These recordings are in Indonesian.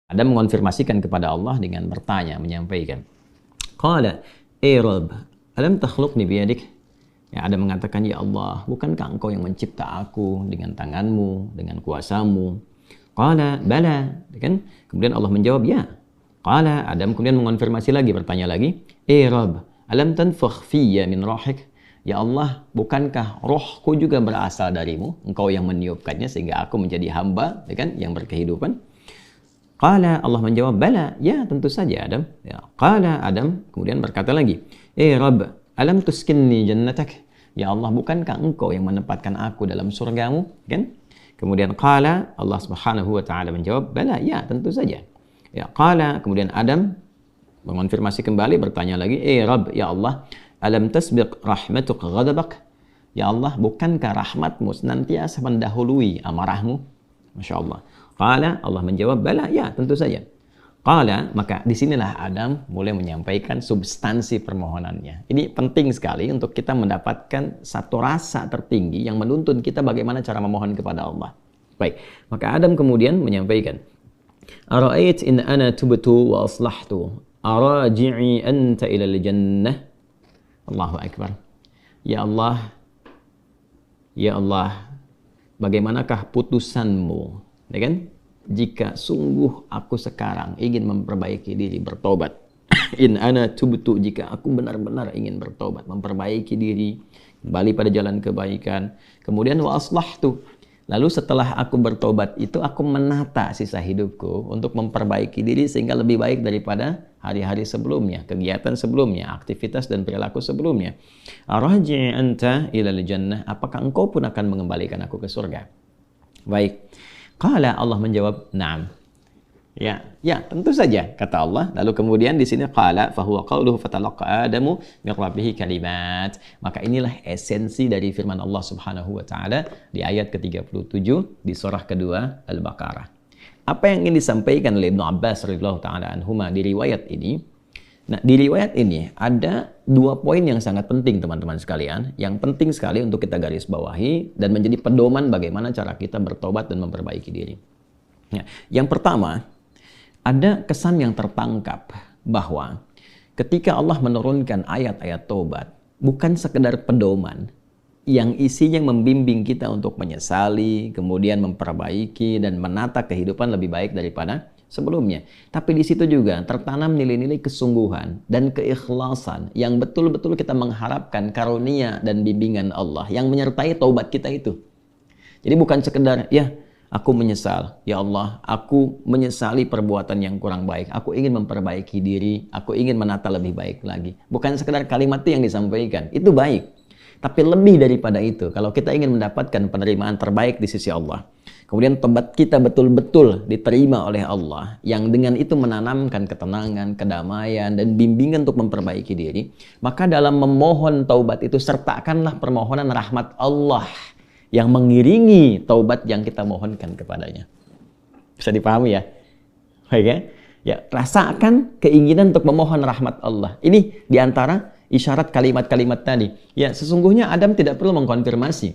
Adam mengonfirmasikan kepada Allah dengan bertanya, menyampaikan. Qala, Rabb, alam takhluqni biyadik? Ya, Adam mengatakan, ya Allah, bukankah engkau yang mencipta aku dengan tanganmu, dengan kuasamu? Qala, bala. Kan? Kemudian Allah menjawab, ya. Qala, Adam kemudian mengonfirmasi lagi, bertanya lagi, Rabb, alam tanfakh fiyya min rahik? Ya Allah, bukankah rohku juga berasal darimu? Engkau yang meniupkannya sehingga aku menjadi hamba, kan, yang berkehidupan. Qala, Allah menjawab, bala, ya tentu saja Adam. Ya. Qala, Adam kemudian berkata lagi, Rabb, alam tuskinni jannatak? Ya Allah, bukankah engkau yang menempatkan aku dalam surgamu? Kan? Kemudian qala, Allah Subhanahu wa taala menjawab, bala, ya tentu saja. Ya, qala, kemudian Adam mengonfirmasi kembali, bertanya lagi, Rabb, ya Allah, alam tasbiq rahmatuk ghadabak? Ya Allah, bukankah rahmatmu senantiasa mendahului amarahmu? Masya Allah. Qala, Allah menjawab, bala, ya tentu saja. Qala, maka disinilah Adam mulai menyampaikan substansi permohonannya. Ini penting sekali untuk kita mendapatkan satu rasa tertinggi yang menuntun kita bagaimana cara memohon kepada Allah. Baik, maka Adam kemudian menyampaikan, Ara'ait in ana tubtu wa aslahtu, araji'i anta ilal jannah. Allahu Akbar. Ya Allah, bagaimanakah putusanmu? Ya kan? Jika sungguh aku sekarang ingin memperbaiki diri, bertobat. In ana tubtu, jika aku benar-benar ingin bertobat, memperbaiki diri, kembali pada jalan kebaikan. Kemudian wa aslahtu. Lalu setelah aku bertobat itu aku menata sisa hidupku untuk memperbaiki diri sehingga lebih baik daripada hari-hari sebelumnya, kegiatan sebelumnya, aktivitas dan perilaku sebelumnya. Arji anta ilal jannah, apakah engkau pun akan mengembalikan aku ke surga? Baik. Qala, Allah menjawab, na'am. Ya, tentu saja, kata Allah. Lalu kemudian di sini qala fa huwa qauluhu fatalaqa Adamu min rabbih kalimat. Maka inilah esensi dari firman Allah Subhanahu wa taala di ayat ke-37 di surah kedua Al-Baqarah. Apa yang ingin disampaikan oleh Ibnu Abbas radhiyallahu taala anhuma di riwayat ini? Nah, di riwayat ini ada dua poin yang sangat penting teman-teman sekalian, yang penting sekali untuk kita garis bawahi dan menjadi pedoman bagaimana cara kita bertobat dan memperbaiki diri. Ya, yang pertama, ada kesan yang tertangkap bahwa ketika Allah menurunkan ayat-ayat taubat, bukan sekedar pedoman yang isinya membimbing kita untuk menyesali, kemudian memperbaiki dan menata kehidupan lebih baik daripada sebelumnya. Tapi di situ juga tertanam nilai-nilai kesungguhan dan keikhlasan yang betul-betul kita mengharapkan karunia dan bimbingan Allah yang menyertai taubat kita itu. Jadi bukan sekedar, ya aku menyesal, ya Allah, aku menyesali perbuatan yang kurang baik, aku ingin memperbaiki diri, aku ingin menata lebih baik lagi. Bukan sekedar kalimat itu yang disampaikan, itu baik. Tapi lebih daripada itu, kalau kita ingin mendapatkan penerimaan terbaik di sisi Allah, kemudian tobat kita betul-betul diterima oleh Allah, yang dengan itu menanamkan ketenangan, kedamaian, dan bimbingan untuk memperbaiki diri, maka dalam memohon taubat itu sertakanlah permohonan rahmat Allah yang mengiringi taubat yang kita mohonkan kepadanya. Bisa dipahami ya? Baik ya? Ya, rasakan keinginan untuk memohon rahmat Allah. Ini diantara isyarat kalimat-kalimat tadi. Ya, sesungguhnya Adam tidak perlu mengkonfirmasi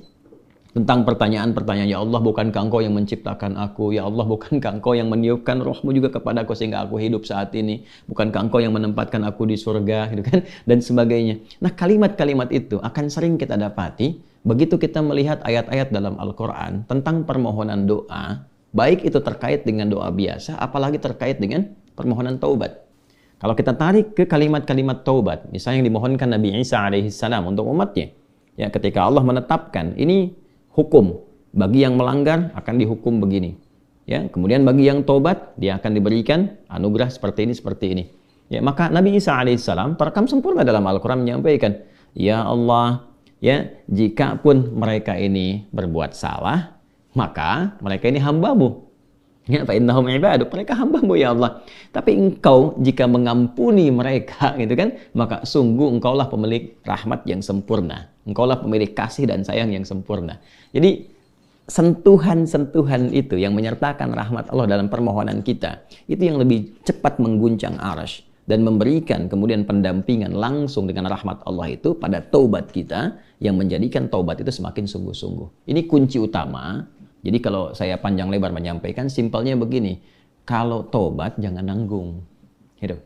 tentang pertanyaan-pertanyaan, ya Allah, bukankah engkau yang menciptakan aku? Ya Allah, bukankah engkau yang meniupkan rohmu juga kepadaku sehingga aku hidup saat ini? Bukankah engkau yang menempatkan aku di surga? Gitu kan? Dan sebagainya. Nah, kalimat-kalimat itu akan sering kita dapati begitu kita melihat ayat-ayat dalam Al-Quran tentang permohonan doa, baik itu terkait dengan doa biasa, apalagi terkait dengan permohonan taubat. Kalau kita tarik ke kalimat-kalimat taubat, misalnya yang dimohonkan Nabi Isa alaihissalam untuk umatnya, ya ketika Allah menetapkan ini hukum, bagi yang melanggar akan dihukum begini, ya kemudian bagi yang taubat dia akan diberikan anugerah seperti ini, ya maka Nabi Isa alaihissalam terekam sempurna dalam Al-Quran menyampaikan, ya Allah, ya jika pun mereka ini berbuat salah, maka mereka ini hambamu. Ya, fa innahum ibadu, mereka hambamu ya Allah. Tapi engkau jika mengampuni mereka, gitu kan, maka sungguh engkaulah pemilik rahmat yang sempurna. Engkaulah pemilik kasih dan sayang yang sempurna. Jadi sentuhan-sentuhan itu yang menyertakan rahmat Allah dalam permohonan kita, itu yang lebih cepat mengguncang arasy dan memberikan kemudian pendampingan langsung dengan rahmat Allah itu pada taubat kita yang menjadikan taubat itu semakin sungguh-sungguh. Ini kunci utama. Jadi kalau saya panjang lebar menyampaikan, simpelnya begini. kalau tobat jangan nanggung. Gitu.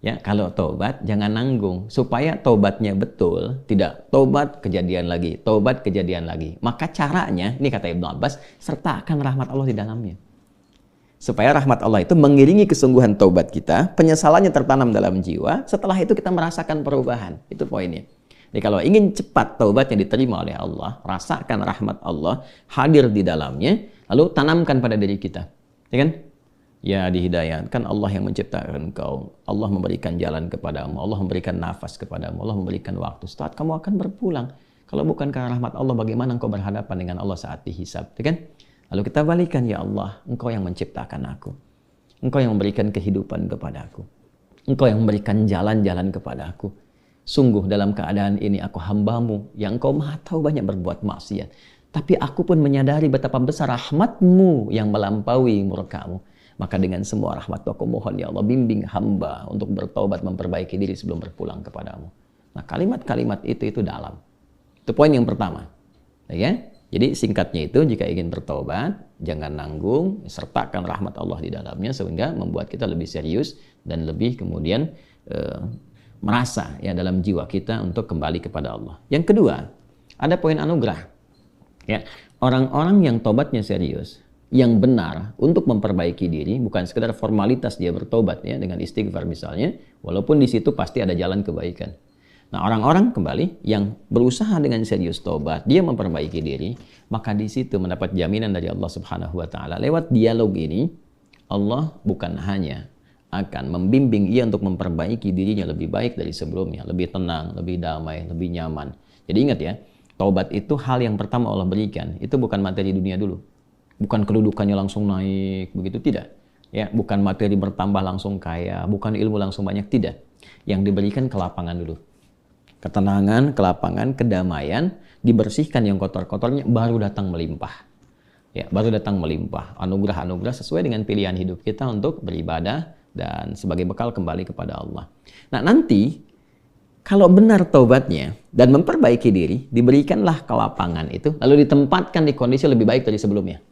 Ya, kalau tobat jangan nanggung, supaya tobatnya betul, tidak tobat kejadian lagi, tobat kejadian lagi. Maka caranya, ini kata Ibnu Abbas, sertakan rahmat Allah di dalamnya. Supaya rahmat Allah itu mengiringi kesungguhan taubat kita, penyesalannya tertanam dalam jiwa, setelah itu kita merasakan perubahan. Itu poinnya. Jadi kalau ingin cepat taubatnya diterima oleh Allah, rasakan rahmat Allah hadir di dalamnya, lalu tanamkan pada diri kita. Ya kan? Ya, dihidayatkan Allah yang menciptakan engkau. Allah memberikan jalan kepadamu, Allah memberikan nafas kepadamu, Allah memberikan waktu. Saat kamu akan berpulang. Kalau bukan karena rahmat Allah, bagaimana engkau berhadapan dengan Allah saat dihisab? Ya kan? Lalu kita balikan, ya Allah, engkau yang menciptakan aku. Engkau yang memberikan kehidupan kepadaku. Engkau yang memberikan jalan-jalan kepadaku. Sungguh dalam keadaan ini aku hambamu yang engkau maha tahu banyak berbuat maksiat. Tapi aku pun menyadari betapa besar rahmatmu yang melampaui murkamu. Maka dengan semua rahmat aku mohon, ya Allah, bimbing hamba untuk bertobat, memperbaiki diri sebelum berpulang kepadamu. Nah, kalimat-kalimat itu dalam. Itu poin yang pertama. Ya? Jadi singkatnya itu, jika ingin bertobat, jangan nanggung, sertakan rahmat Allah di dalamnya, sehingga membuat kita lebih serius dan lebih kemudian merasa ya dalam jiwa kita untuk kembali kepada Allah. Yang kedua, ada poin anugerah. Ya, orang-orang yang tobatnya serius, yang benar untuk memperbaiki diri, bukan sekedar formalitas dia bertobat ya dengan istighfar misalnya, walaupun di situ pasti ada jalan kebaikan. Nah, orang-orang kembali yang berusaha dengan serius tobat, dia memperbaiki diri, maka di situ mendapat jaminan dari Allah Subhanahu wa taala. Lewat dialog ini, Allah bukan hanya akan membimbing ia untuk memperbaiki dirinya lebih baik dari sebelumnya, lebih tenang, lebih damai, lebih nyaman. Jadi ingat ya, taubat itu hal yang pertama Allah berikan, itu bukan materi dunia dulu. Bukan kedudukannya langsung naik, begitu tidak. Ya, bukan materi bertambah langsung kaya, bukan ilmu langsung banyak, tidak. Yang diberikan kelapangan dulu. Ketenangan, kelapangan, kedamaian, dibersihkan yang kotor-kotornya, baru datang melimpah. Ya, baru datang melimpah. Anugerah-anugerah sesuai dengan pilihan hidup kita untuk beribadah dan sebagai bekal kembali kepada Allah. Nah, nanti kalau benar taubatnya dan memperbaiki diri, diberikanlah kelapangan itu, lalu ditempatkan di kondisi lebih baik dari sebelumnya.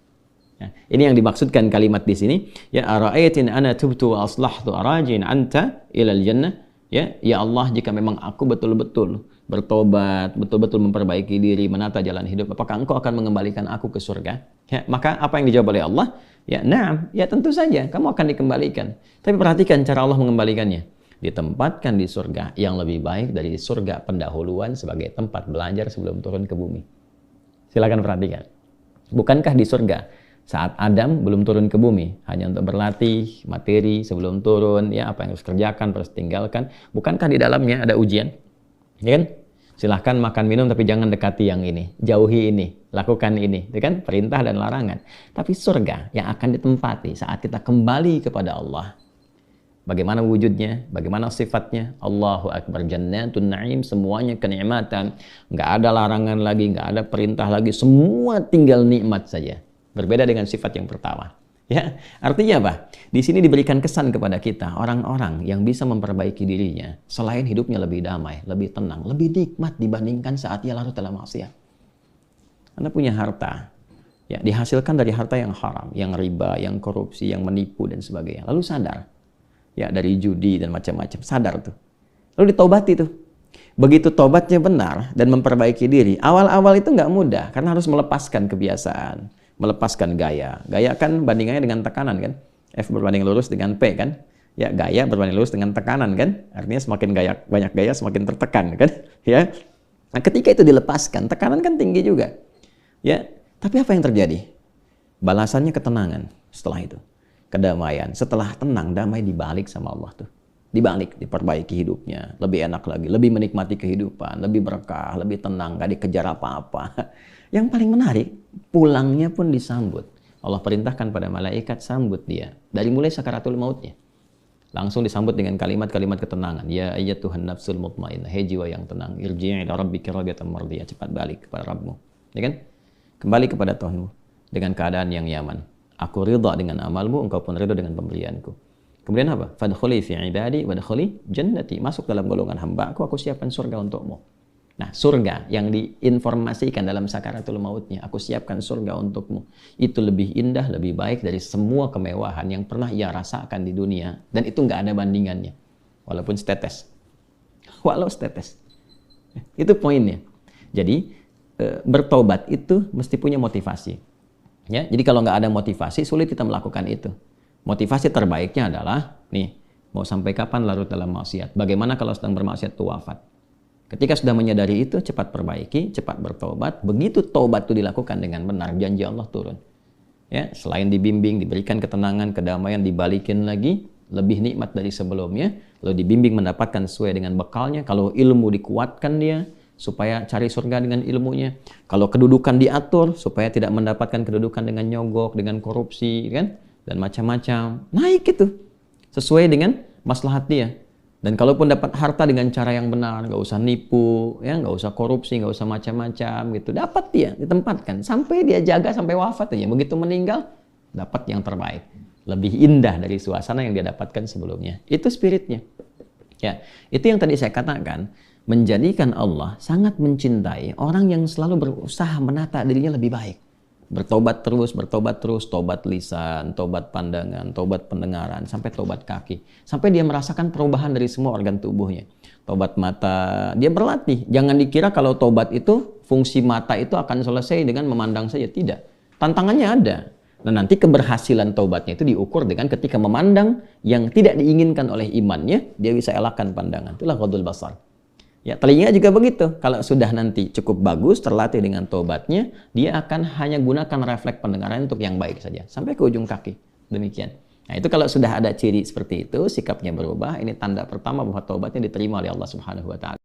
Ya, ini yang dimaksudkan kalimat di sini. Ya, ara'aitin ana tubtu wa aslahtu arajin anta ilal jannah. Ya Allah, jika memang aku betul-betul bertobat, betul-betul memperbaiki diri, menata jalan hidup, apakah engkau akan mengembalikan aku ke surga? Ya, maka apa yang dijawab oleh Allah? Ya, na'am, ya tentu saja, kamu akan dikembalikan. Tapi perhatikan cara Allah mengembalikannya. Ditempatkan di surga yang lebih baik dari surga pendahuluan sebagai tempat belajar sebelum turun ke bumi. Silakan perhatikan. Bukankah di surga saat Adam belum turun ke bumi, hanya untuk berlatih materi sebelum turun, ya apa yang harus kerjakan, harus tinggalkan. Bukankah di dalamnya ada ujian? Ya kan? Silahkan makan minum tapi jangan dekati yang ini, jauhi ini, lakukan ini, ya kan? Perintah dan larangan. Tapi surga yang akan ditempati saat kita kembali kepada Allah. Bagaimana wujudnya? Bagaimana sifatnya? Allahu Akbar, jannatun na'im, semuanya kenikmatan. Nggak ada larangan lagi, nggak ada perintah lagi, semua tinggal nikmat saja. Berbeda dengan sifat yang pertama. Ya, artinya apa? Di sini diberikan kesan kepada kita, orang-orang yang bisa memperbaiki dirinya, selain hidupnya lebih damai, lebih tenang, lebih nikmat dibandingkan saat ia larut dalam maksiat. Anda punya harta, ya dihasilkan dari harta yang haram, yang riba, yang korupsi, yang menipu dan sebagainya. Lalu sadar, ya dari judi dan macam-macam, sadar tuh. Lalu ditaubati tuh. Begitu tobatnya benar dan memperbaiki diri, awal-awal itu nggak mudah karena harus melepaskan kebiasaan, melepaskan gaya. Gaya kan bandingannya dengan tekanan kan? F berbanding lurus dengan P kan? Ya, gaya berbanding lurus dengan tekanan kan? Artinya semakin gaya, banyak gaya semakin tertekan kan? Ya. Nah, ketika itu dilepaskan, tekanan kan tinggi juga. Ya, tapi apa yang terjadi? Balasannya ketenangan setelah itu. Kedamaian. Setelah tenang, damai dibalik sama Allah tuh. Dibalik, diperbaiki hidupnya. Lebih enak lagi, lebih menikmati kehidupan, lebih berkah, lebih tenang, gak dikejar apa-apa. Yang paling menarik, pulangnya pun disambut. Allah perintahkan pada malaikat, sambut dia. Dari mulai sakaratul mautnya. Langsung disambut dengan kalimat-kalimat ketenangan. Ya ayyatuhan nafsul mutmainnah, hei jiwa yang tenang. Irji'i ila rabbika radiyatan mardiyah. Cepat balik kepada Rabbmu. Ya kan? Kembali kepada Tuhanmu. Dengan keadaan yang nyaman. Aku ridha dengan amalmu, engkau pun ridha dengan pemberianku. Kemudian apa? Fadkhuli fi ibadi wadkhuli jannati. Masuk dalam golongan hamba aku siapkan surga untukmu. Nah, surga yang diinformasikan dalam sakaratul mautnya, aku siapkan surga untukmu. Itu lebih indah, lebih baik dari semua kemewahan yang pernah ia rasakan di dunia. Dan itu nggak ada bandingannya. Walaupun setetes. Walau setetes. Itu poinnya. Jadi, bertobat itu mesti punya motivasi. Ya, jadi kalau nggak ada motivasi, sulit kita melakukan itu. Motivasi terbaiknya adalah, nih, mau sampai kapan larut dalam maksiat? Bagaimana kalau sedang bermaksiat itu wafat? Ketika sudah menyadari itu, cepat perbaiki, cepat bertobat. Begitu tobat itu dilakukan dengan benar, janji Allah turun. Ya, selain dibimbing, diberikan ketenangan, kedamaian, dibalikin lagi, lebih nikmat dari sebelumnya. Lalu dibimbing mendapatkan sesuai dengan bekalnya. Kalau ilmu dikuatkan dia, supaya cari surga dengan ilmunya. Kalau kedudukan diatur, supaya tidak mendapatkan kedudukan dengan nyogok, dengan korupsi, kan? Dan macam-macam. Naik itu. Sesuai dengan maslahat dia. Dan kalaupun dapat harta dengan cara yang benar, nggak usah nipu, ya, nggak usah korupsi, nggak usah macam-macam gitu. Dapat dia, ditempatkan. Sampai dia jaga sampai wafat aja. Begitu meninggal, dapat yang terbaik. Lebih indah dari suasana yang dia dapatkan sebelumnya. Itu spiritnya. Ya, itu yang tadi saya katakan, menjadikan Allah sangat mencintai orang yang selalu berusaha menata dirinya lebih baik. Bertobat terus, tobat lisan, tobat pandangan, tobat pendengaran, sampai tobat kaki. Sampai dia merasakan perubahan dari semua organ tubuhnya. Tobat mata, dia berlatih. Jangan dikira kalau tobat itu, fungsi mata itu akan selesai dengan memandang saja. Tidak. Tantangannya ada. Nah, nanti keberhasilan tobatnya itu diukur dengan ketika memandang yang tidak diinginkan oleh imannya, dia bisa elakkan pandangan. Itulah ghadul basar. Ya, telinga juga begitu. Kalau sudah nanti cukup bagus, terlatih dengan tobatnya, dia akan hanya gunakan refleks pendengaran untuk yang baik saja. Sampai ke ujung kaki. Demikian. Nah, itu kalau sudah ada ciri seperti itu, sikapnya berubah. Ini tanda pertama bahwa tobatnya diterima oleh Allah Subhanahu wa Ta'ala.